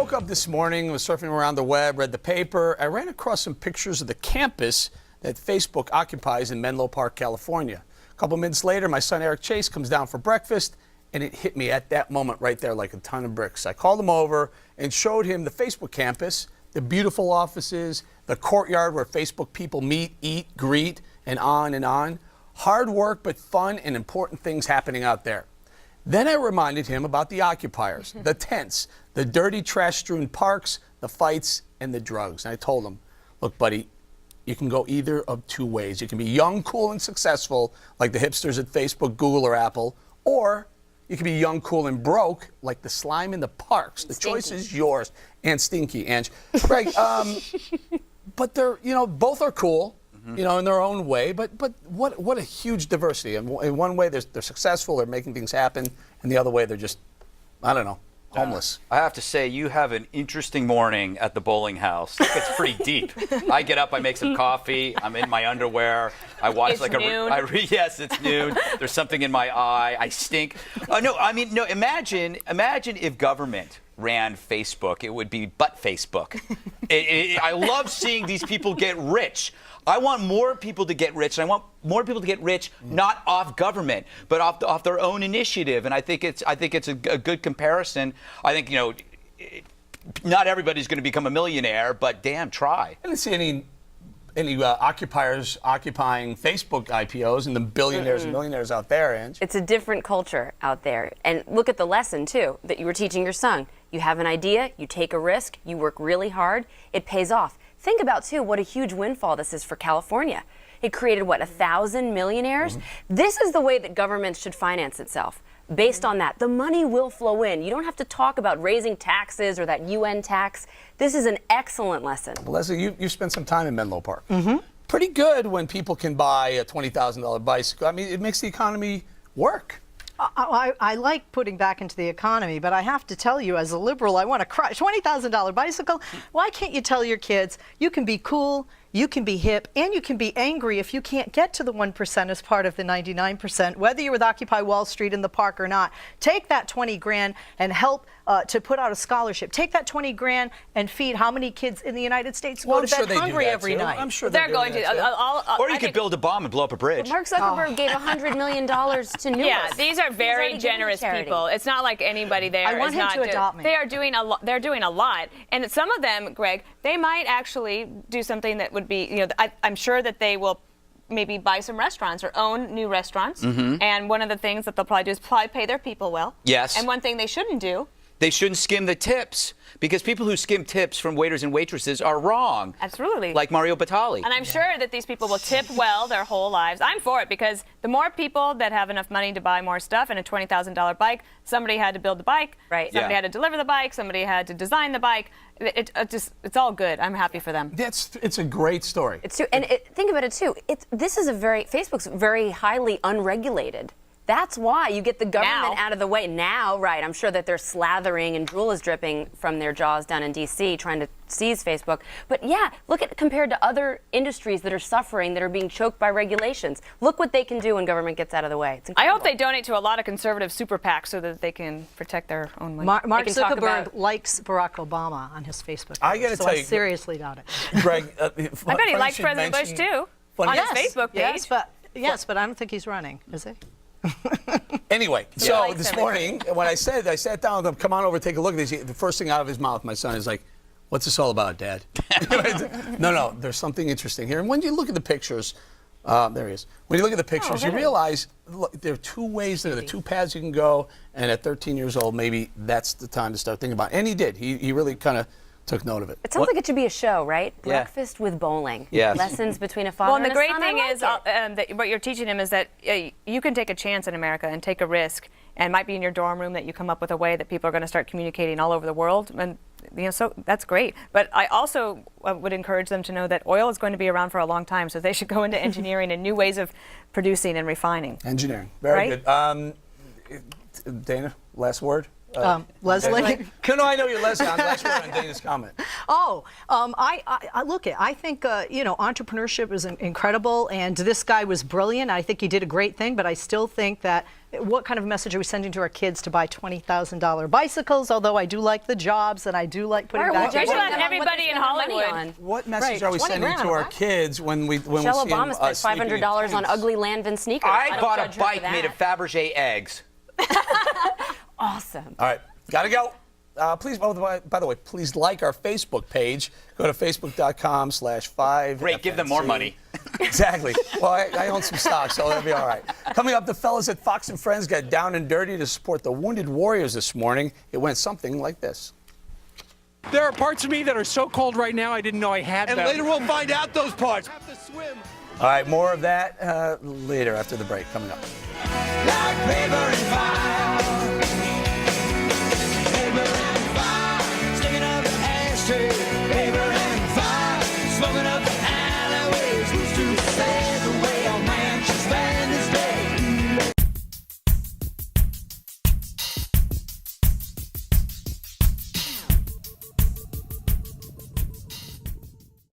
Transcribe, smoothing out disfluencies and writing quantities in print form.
woke up this morning, was surfing around the web, read the paper. I ran across some pictures of the campus that Facebook occupies in Menlo Park, California. A couple minutes later, my son Eric Chase comes down for breakfast, and it hit me at that moment right there like a ton of bricks. I called him over and showed him the Facebook campus, the beautiful offices, the courtyard where Facebook people meet, eat, greet, and on and on. Hard work, but fun and important things happening out there. Then I reminded him about the occupiers, the tents, the dirty, trash-strewn parks, the fights, and the drugs. And I told him, look, buddy, you can go either of two ways. You can be young, cool, and successful, like the hipsters at Facebook, Google, or Apple, or you can be young, cool, and broke, like the slime in the parks. The choice is yours. And stinky, Ange. Greg, but they're, both are cool. In their own way, but what a huge diversity. In one way, they're successful, they're making things happen, and the other way, they're just, I don't know, homeless. I have to say, you have an interesting morning at the bowling house. It's pretty deep. I get up, I make some coffee, I'm in my underwear, I watch it's noon. Yes, it's noon. There's something in my eye. I stink. Imagine if government ran Facebook, it would be butt Facebook. I love seeing these people get rich. I want more people to get rich, and I want more people to get rich not off government, but off their own initiative. And I think it's a good comparison. I think not everybody's going to become a millionaire, but damn, try. I didn't see any occupiers occupying Facebook IPOs and the billionaires and millionaires out there, Ange. It's a different culture out there. And look at the lesson, too, that you were teaching your son. You have an idea, you take a risk, you work really hard, it pays off. Think about, too, what a huge windfall this is for California. It created, 1,000 millionaires? This is the way that government should finance itself. Based on that, the money will flow in. You don't have to talk about raising taxes or that UN tax. This is an excellent lesson. Well, Leslie, you spent some time in Menlo Park. Pretty good when people can buy a $20,000 bicycle. I mean, it makes the economy work. I like putting back into the economy, but I have to tell you, as a liberal, I want to cry. $20,000 bicycle? Why can't you tell your kids you can be cool, you can be hip, and you can be angry if you can't get to the 1% as part of the 99%, whether you're with Occupy Wall Street in the park or not? Take that 20 grand and help to put out a scholarship. Take that 20 grand and feed how many kids in the United States go to bed hungry every night? I'm sure they're going to. Or you could build a bomb and blow up a bridge. Mark Zuckerberg gave $100 million to News. Yeah, these are very generous people. It's not like anybody there I want is him not to adopt me. They are doing a lot. They're doing a lot, and some of them, Greg, they might actually do something that would be, I'm sure that they will maybe buy some restaurants or own new restaurants. And one of the things that they'll probably do is pay their people well. Yes. And one thing they shouldn't do. They shouldn't skim the tips, because people who skim tips from waiters and waitresses are wrong. Absolutely. Like Mario Batali. And I'm sure that these people will tip well their whole lives. I'm for it, because the more people that have enough money to buy more stuff and a $20,000 bike, somebody had to build the bike. Right. Somebody had to deliver the bike. Somebody had to design the bike. It's all good. I'm happy for them. It's a great story. It's true. And think about it, too. Facebook's very highly unregulated. That's why you get the government out of the way now, right? I'm sure that they're slathering and drool is dripping from their jaws down in D.C. trying to seize Facebook. But yeah, look at compared to other industries that are suffering, that are being choked by regulations. Look what they can do when government gets out of the way. I hope they donate to a lot of conservative super PACs so that they can protect their own money. Mark Zuckerberg likes Barack Obama on his Facebook page. I got to tell you, I seriously doubt it. Greg, I bet he likes President Bush too on his Facebook page. Yes, but I don't think he's running, is he? Anyway, so this morning when I sat down with him, come on over, take a look at this. The first thing out of his mouth, my son is like, "What's this all about, Dad?" No, there's something interesting here. And when you look at the pictures, there he is. When you look at the pictures, you realize look, there are two ways there are two paths you can go. And at 13 years old, maybe that's the time to start thinking about it. And he did. He really kind of took note of it. It sounds like it should be a show, right? Breakfast with bowling. Yes. Lessons between a father and a son. Well, and the great thing is that what you're teaching him is that you can take a chance in America and take a risk, and it might be in your dorm room that you come up with a way that people are going to start communicating all over the world. And so that's great. But I also would encourage them to know that oil is going to be around for a long time, so they should go into engineering and new ways of producing and refining. Engineering. Very good. Dana, last word? Leslie? No, I know you're Leslie. I'm actually on Dana's comment. I look at. I think entrepreneurship is incredible, and this guy was brilliant. I think he did a great thing, but I still think that what kind of message are we sending to our kids to buy $20,000 bicycles? Although I do like the jobs, and I do like putting back. Especially on everybody in Hollywood. What message are we 20 sending grand to our on kids when we Michelle see them, Obama spent $500 on ugly Lanvin sneakers. I don't bought judge a her for bike made that. of Fabergé eggs. Awesome. All right, gotta go. Please, by the way, please like our Facebook page. Go to facebook.com/5. Great, give them more money. Exactly. Well, I own some stock, so that'll be all right. Coming up, the fellas at Fox and Friends got down and dirty to support the wounded warriors this morning. It went something like this. There are parts of me that are so cold right now I didn't know I had them. And later we'll find out those parts. All right, more of that later after the break coming up. Like paper and fire.